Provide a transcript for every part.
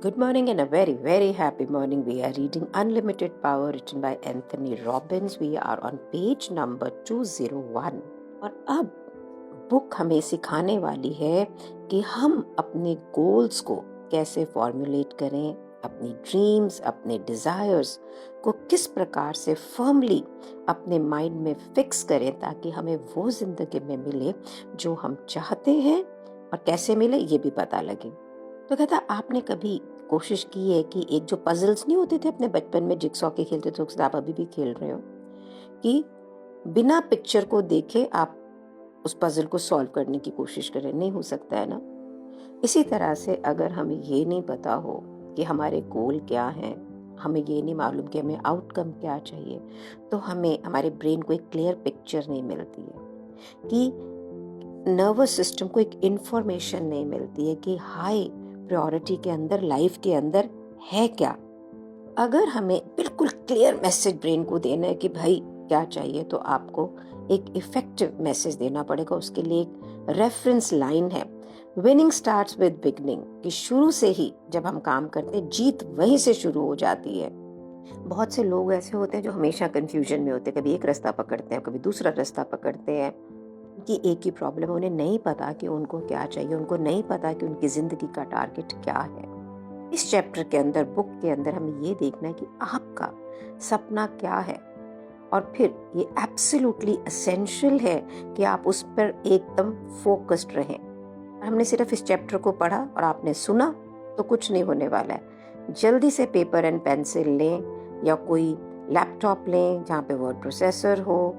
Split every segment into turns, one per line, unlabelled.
Good morning and a very, very happy morning. We are reading Unlimited Power written by Anthony Robbins. We are on page number 201. और अब book हमें सिखाने वाली है कि हम अपने गोल्स को कैसे फॉर्मुलेट करें, अपनी ड्रीम्स, अपने डिज़ायर्स को किस प्रकार से फर्मली अपने माइंड में फिक्स करें ताकि हमें वो ज़िंदगी में मिले जो हम चाहते हैं, और कैसे मिले ये भी पता लगे। तो कहता, आपने कभी कोशिश की है कि एक जो पजल्स नहीं होते थे अपने बचपन में, जिक्सॉ के खेलते थे, आप अभी भी खेल रहे हो, कि बिना पिक्चर को देखे आप उस पजल को सॉल्व करने की कोशिश करें? नहीं हो सकता है ना। इसी तरह से अगर हमें ये नहीं पता हो कि हमारे गोल क्या हैं, हमें ये नहीं मालूम कि हमें आउटकम क्या चाहिए, तो हमें हमारे ब्रेन को एक क्लियर पिक्चर नहीं मिलती है, कि नर्वस सिस्टम को एक इंफॉर्मेशन नहीं मिलती है कि हाई प्रायोरिटी के अंदर, लाइफ के अंदर है क्या। अगर हमें बिल्कुल क्लियर मैसेज ब्रेन को देना है कि भाई क्या चाहिए, तो आपको एक इफेक्टिव मैसेज देना पड़ेगा। उसके लिए एक रेफरेंस लाइन है, विनिंग स्टार्ट्स विद बिगनिंग, कि शुरू से ही जब हम काम करते हैं जीत वहीं से शुरू हो जाती है। बहुत से लोग ऐसे होते हैं जो हमेशा कंफ्यूजन में होते हैं, कभी एक रास्ता पकड़ते हैं, कभी दूसरा रास्ता पकड़ते हैं, कि एक ही प्रॉब्लम, उन्हें नहीं पता कि उनको क्या चाहिए, उनको नहीं पता कि उनकी जिंदगी का टारगेट क्या है। इस चैप्टर के अंदर, बुक के अंदर, हमें ये देखना है कि आपका सपना क्या है, और फिर ये एब्सोल्युटली एसेंशियल है कि आप उस पर एकदम फोकस्ड रहें। हमने सिर्फ इस चैप्टर को पढ़ा और आपने सुना तो कुछ नहीं होने वाला है। जल्दी से पेपर एंड पेंसिल लें या कोई लैपटॉप लें जहाँ पे वर्ड प्रोसेसर हो।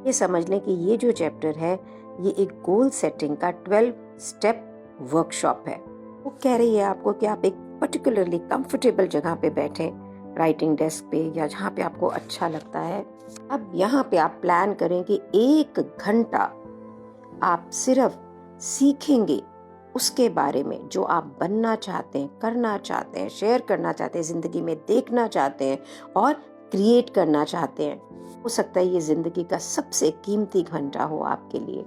ये समझ लें कि ये जो चैप्टर है ये एक गोल सेटिंग का 12 स्टेप वर्कशॉप है। वो कह रही है आपको कि आप एक पर्टिकुलरली कंफर्टेबल जगह पे बैठें, राइटिंग डेस्क पे या जहाँ पे आपको अच्छा लगता है। अब यहाँ पे आप प्लान करें कि 1 घंटा आप सिर्फ सीखेंगे उसके बारे में जो आप बनना चाहते हैं, करना चाहते हैं, शेयर करना चाहते हैं, जिंदगी में देखना चाहते हैं और क्रिएट करना चाहते हैं। हो सकता है ये जिंदगी का सबसे कीमती घंटा हो आपके लिए।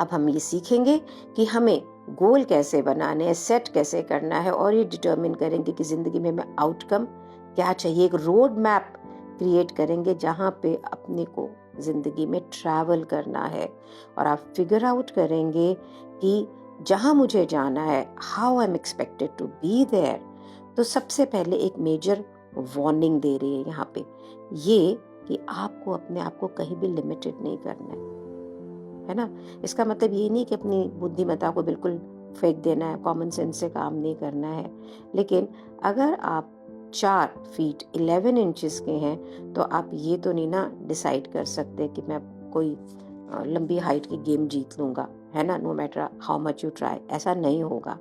अब हम ये सीखेंगे कि हमें गोल कैसे बनाने हैं, सेट कैसे करना है, और ये डिटरमिन करेंगे कि जिंदगी में हमें आउटकम क्या चाहिए। एक रोड मैप क्रिएट करेंगे जहाँ पे अपने को जिंदगी में ट्रैवल करना है, और आप फिगर आउट करेंगे कि जहाँ मुझे जाना है, how I am expected to be there. तो सबसे पहले एक मेजर वार्निंग दे रही है यहाँ पे, ये कि आपको अपने आप को कहीं भी लिमिटेड नहीं करना है ना। इसका मतलब ये नहीं कि अपनी बुद्धिमत्ता को बिल्कुल फेंक देना है, कॉमन सेंस से काम नहीं करना है। लेकिन अगर आप 4 फीट 11 इंचेस के हैं तो आप ये तो नहीं ना डिसाइड कर सकते कि मैं कोई लंबी हाइट की गेम जीत लूंगा, है ना, no matter how much you try. ऐसा नहीं होगा।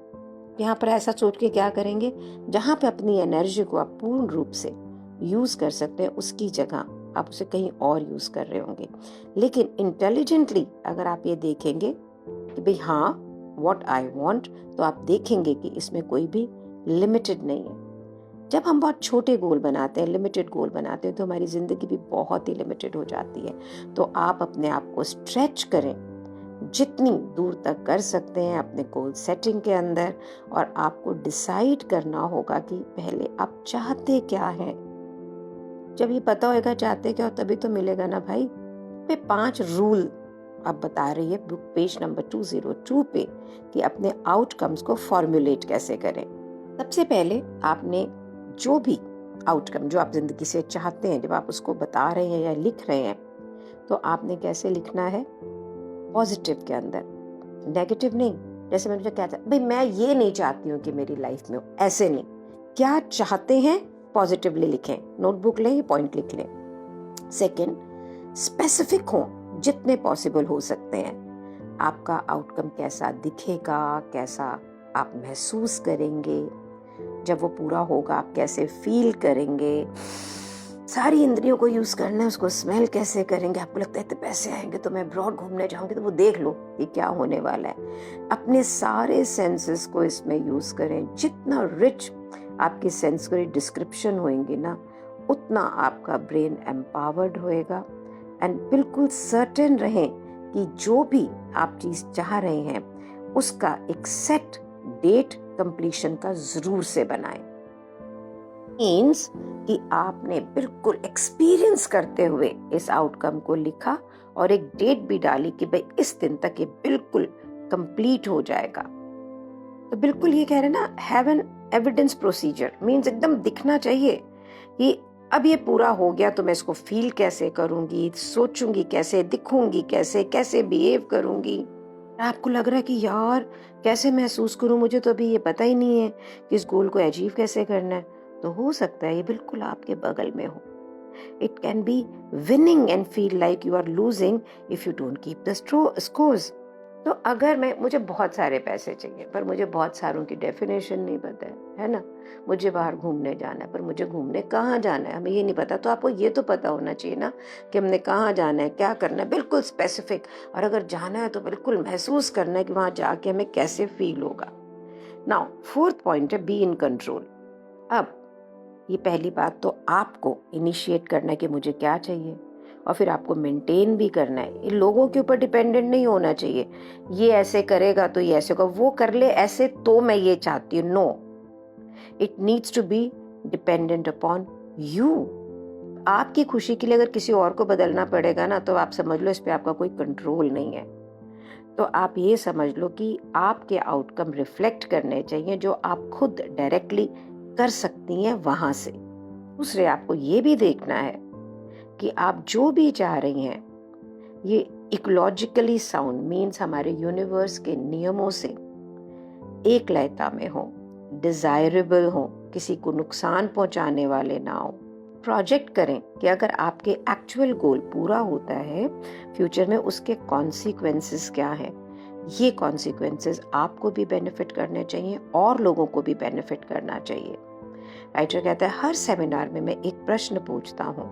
यहाँ पर ऐसा सोच के क्या करेंगे, जहाँ पे अपनी एनर्जी को आप पूर्ण रूप से यूज कर सकते हैं उसकी जगह आप उसे कहीं और यूज कर रहे होंगे। लेकिन इंटेलिजेंटली अगर आप ये देखेंगे कि भाई हाँ, व्हाट आई वांट, तो आप देखेंगे कि इसमें कोई भी लिमिटेड नहीं है। जब हम बहुत छोटे गोल बनाते हैं, लिमिटेड गोल बनाते हैं, तो हमारी जिंदगी भी बहुत ही लिमिटेड हो जाती है। तो आप अपने आप को स्ट्रेच करें जितनी दूर तक कर सकते हैं अपने गोल सेटिंग के अंदर, और आपको डिसाइड करना होगा कि पहले आप चाहते क्या है। जब ये पता होगा चाहते क्या, तभी तो मिलेगा ना भाई। पे 5 रूल अब बता रही है बुक, पेज नंबर 202 पे, कि अपने आउटकम्स को फॉर्मुलेट कैसे करें। सबसे पहले आपने जो भी आउटकम जो आप जिंदगी से चाहते हैं, जब आप उसको बता रहे हैं या लिख रहे हैं, तो आपने कैसे लिखना है, पॉजिटिव के अंदर, नेगेटिव नहीं। जैसे मैंने क्या चाहता, भाई मैं ये नहीं चाहती हूँ कि मेरी लाइफ में हो, ऐसे नहीं। क्या चाहते हैं पॉजिटिवली लिखें, नोटबुक लें, पॉइंट लिख लें। सेकंड, स्पेसिफिक हो जितने पॉसिबल हो सकते हैं। आपका आउटकम कैसा दिखेगा, कैसा आप महसूस करेंगे, जब वो पूरा होगा आप कैसे फील करेंगे, सारी इंद्रियों को यूज करना है। उसको स्मेल कैसे करेंगे, आपको लगता है इतने पैसे आएंगे तो मैं अब्रॉड घूमने जाऊंगी, तो वो देख लो कि क्या होने वाला है। अपने सारे सेंसेस को इसमें यूज करें। जितना रिच आपकी सेंसरी डिस्क्रिप्शन होंगी ना, उतना आपका ब्रेन एम्पावर्ड होएगा। एंड बिल्कुल सर्टेन रहें कि जो भी आप चीज चाह रहे हैं उसका एक सेट डेट कंप्लीशन का जरूर से बनाएं। मीन्स कि आपने बिल्कुल एक्सपीरियंस करते हुए इस आउटकम को लिखा और एक डेट भी डाली कि भाई इस दिन तक ये बिल्कुल कंप्लीट हो जाएगा। तो बिल्कुल ये कह रहे हैं ना, have an evidence procedure, means एकदम दिखना चाहिए कि अब ये पूरा हो गया तो मैं इसको फील कैसे करूंगी, सोचूंगी कैसे, दिखूंगी कैसे, कैसे बिहेव करूंगी। आपको लग रहा है कि यार कैसे महसूस करूं, मुझे तो अभी ये पता ही नहीं है कि इस गोल को अचीव कैसे करना है, तो हो सकता है ये बिल्कुल आपके बगल में हो। It can be winning and feel like you are losing if you don't keep the scores. तो अगर मुझे बहुत सारे पैसे चाहिए पर मुझे बहुत सारों की डेफिनेशन नहीं पता है ना, मुझे बाहर घूमने जाना है पर मुझे घूमने कहाँ जाना है हमें ये नहीं पता, तो आपको ये तो पता होना चाहिए ना कि हमने कहाँ जाना है, क्या करना है, बिल्कुल स्पेसिफिक। और अगर जाना है तो बिल्कुल महसूस करना है कि वहां जाके हमें कैसे फील होगा। नाउ फोर्थ पॉइंट है बी इन कंट्रोल। अब ये पहली बात तो आपको इनिशिएट करना है कि मुझे क्या चाहिए, और फिर आपको मेंटेन भी करना है। ये लोगों के ऊपर डिपेंडेंट नहीं होना चाहिए, ये ऐसे करेगा तो ये ऐसे होगा, वो कर ले ऐसे तो मैं ये चाहती हूँ। No, it needs to be dependent upon you. आपकी खुशी के लिए अगर किसी और को बदलना पड़ेगा ना, तो आप समझ लो इस पे आपका कोई कंट्रोल नहीं है। तो आप ये समझ लो कि आपके आउटकम रिफ्लेक्ट करने चाहिए जो आप खुद डायरेक्टली कर सकती हैं वहां से। दूसरे, आपको ये भी देखना है कि आप जो भी चाह रही हैं ये इकोलॉजिकली साउंड, मीन्स हमारे यूनिवर्स के नियमों से एक लयता में हो, डिजायरेबल हो, किसी को नुकसान पहुंचाने वाले ना हो। प्रोजेक्ट करें कि अगर आपके एक्चुअल गोल पूरा होता है फ्यूचर में, उसके कॉन्सिक्वेंसेस क्या हैं। ये कॉन्सिक्वेंसेस आपको भी बेनिफिट करने चाहिए और लोगों को भी बेनिफिट करना चाहिए। राइटर कहता है हर सेमिनार में मैं एक प्रश्न पूछता हूँ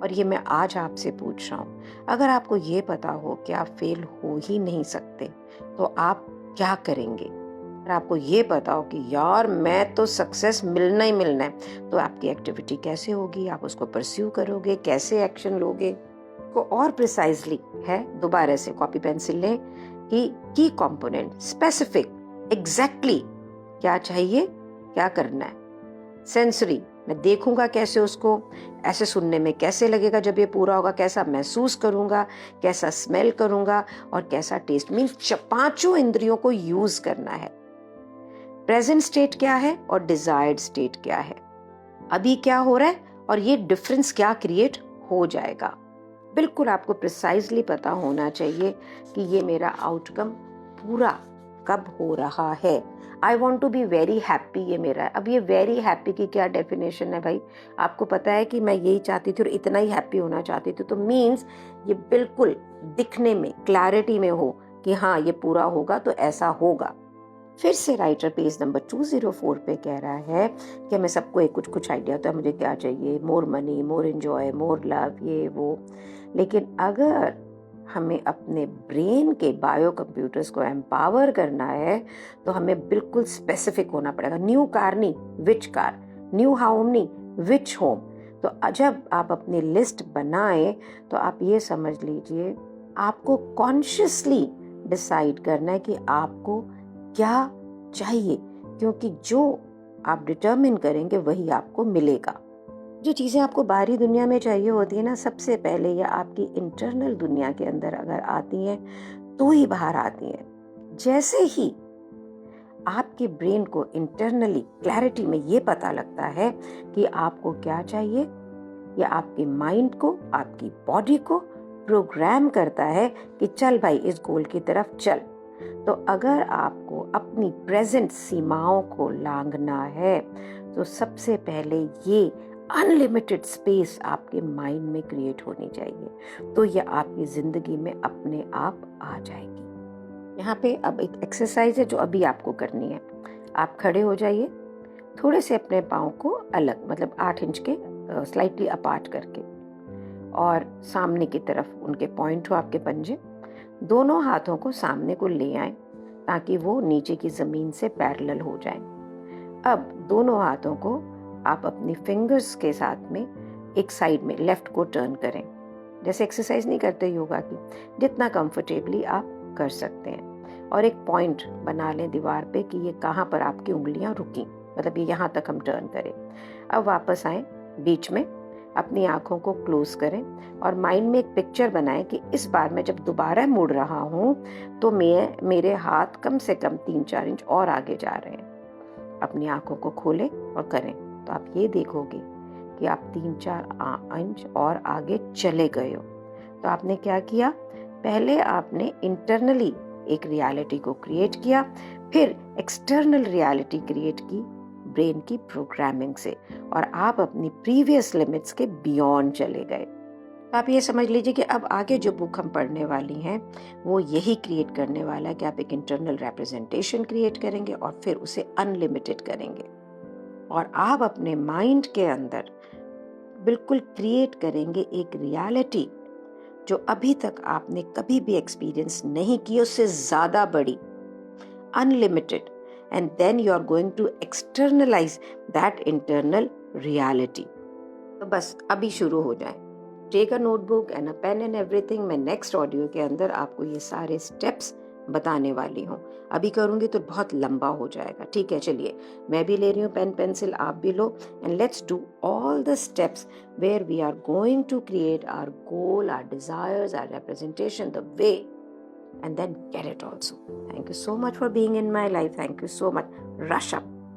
और ये मैं आज आपसे पूछ रहा हूँ। अगर आपको ये पता हो कि आप फेल हो ही नहीं सकते तो आप क्या करेंगे। अगर आपको ये पता हो कि यार मैं तो सक्सेस मिलना ही मिलना है, तो आपकी एक्टिविटी कैसे होगी, आप उसको परस्यू करोगे, कैसे एक्शन लोगे। को और प्रिसाइजली है, दोबारा से कॉपी पेंसिल लें कि की कंपोनेंट, स्पेसिफिक, एग्जैक्टली क्या चाहिए, क्या करना है। सेंसरी, मैं देखूंगा कैसे उसको, ऐसे सुनने में कैसे लगेगा जब ये पूरा होगा, कैसा महसूस करूंगा, कैसा स्मेल करूंगा और कैसा टेस्ट, मीन्स पांचों इंद्रियों को यूज करना है। प्रेजेंट स्टेट क्या है और डिजायर्ड स्टेट क्या है, अभी क्या हो रहा है और ये डिफरेंस क्या क्रिएट हो जाएगा। बिल्कुल आपको प्रिसाइजली पता होना चाहिए कि ये मेरा आउटकम पूरा कब हो रहा है। I want to be very happy, ये मेरा है। अब ये वेरी हैप्पी की क्या डेफिनेशन है भाई, आपको पता है कि मैं यही चाहती थी और इतना ही हैप्पी होना चाहती थी, तो मीन्स ये बिल्कुल दिखने में क्लैरिटी में हो कि हाँ ये पूरा होगा तो ऐसा होगा। फिर से राइटर पेज नंबर 204 पे कह रहा है कि हमें सबको एक कुछ आइडिया होता है मुझे क्या चाहिए, मोर मनी, मोर एंजॉय, मोर लव, ये वो। लेकिन अगर हमें अपने ब्रेन के बायो कंप्यूटर्स को एम्पावर करना है तो हमें बिल्कुल स्पेसिफिक होना पड़ेगा। न्यू कार नहीं, विच कार, न्यू होम नहीं, विच होम। तो जब आप अपनी लिस्ट बनाएं तो आप ये समझ लीजिए आपको कॉन्शियसली डिसाइड करना है कि आपको क्या चाहिए, क्योंकि जो आप डिटर्मिन करेंगे वही आपको मिलेगा। जो चीज़ें आपको बाहरी दुनिया में चाहिए होती है ना, सबसे पहले या आपकी इंटरनल दुनिया के अंदर अगर आती हैं तो ही बाहर आती हैं। जैसे ही आपके ब्रेन को इंटरनली क्लैरिटी में ये पता लगता है कि आपको क्या चाहिए, या आपके माइंड को, आपकी बॉडी को प्रोग्राम करता है कि चल भाई इस गोल की तरफ चल। तो अगर आपको अपनी प्रेजेंट सीमाओं को लांघना है तो सबसे पहले ये अनलिमिटेड स्पेस आपके माइंड में क्रिएट होनी चाहिए, तो ये आपकी जिंदगी में अपने आप आ जाएगी। यहाँ पे अब एक एक्सरसाइज है जो अभी आपको करनी है। आप खड़े हो जाइए, थोड़े से अपने पाँव को अलग, मतलब 8 इंच के स्लाइटली अपार्ट करके, और सामने की तरफ उनके पॉइंट हो आपके पंजे। दोनों हाथों को सामने को ले आएं ताकि वो नीचे की जमीन से पैरेलल हो जाएं। अब दोनों हाथों को आप अपनी फिंगर्स के साथ में एक साइड में लेफ्ट को टर्न करें, जैसे एक्सरसाइज नहीं करते योगा की, जितना कंफर्टेबली आप कर सकते हैं। और एक पॉइंट बना लें दीवार पे कि ये कहाँ पर आपकी उंगलियां रुकी। मतलब ये यहाँ तक हम टर्न करें। अब वापस आए, बीच में अपनी आंखों को क्लोज करें और माइंड में एक पिक्चर बनाएं कि इस बार मैं जब दोबारा मुड़ रहा हूँ तो मेरे हाथ कम से कम 3-4 इंच और आगे जा रहे हैं। अपनी आंखों को खोलें और करें तो आप ये देखोगे कि आप 3-4 इंच और आगे चले गए हो। तो आपने क्या किया, पहले आपने इंटरनली एक रियलिटी को क्रिएट किया, फिर एक्सटर्नल रियलिटी क्रिएट की ब्रेन की प्रोग्रामिंग से, और आप अपनी प्रीवियस लिमिट्स के बियॉन्ड चले गए। तो आप ये समझ लीजिए कि अब आगे जो बुक हम पढ़ने वाली हैं वो यही क्रिएट करने वाला है कि आप एक इंटरनल रिप्रेजेंटेशन क्रिएट करेंगे और फिर उसे अनलिमिटेड करेंगे, और आप अपने माइंड के अंदर बिल्कुल क्रिएट करेंगे एक रियलिटी जो अभी तक आपने कभी भी एक्सपीरियंस नहीं की, उससे ज़्यादा बड़ी, unlimited, and then you are going to externalize that internal reality. तो बस अभी शुरू हो जाए। Take a notebook and a pen and everything. मैं नेक्स्ट ऑडियो के अंदर आपको ये सारे स्टेप्स बताने वाली हूँ। अभी करूँगी तो बहुत लंबा हो जाएगा, ठीक है? चलिए, मैं भी ले रही हूँ पेन पेंसिल, आप भी लो, and let's do all the steps where we are going to create our goal, our desires, our representation, the way, and then get it also. Thank you so much for being in my life. Thank you so much. Rush up.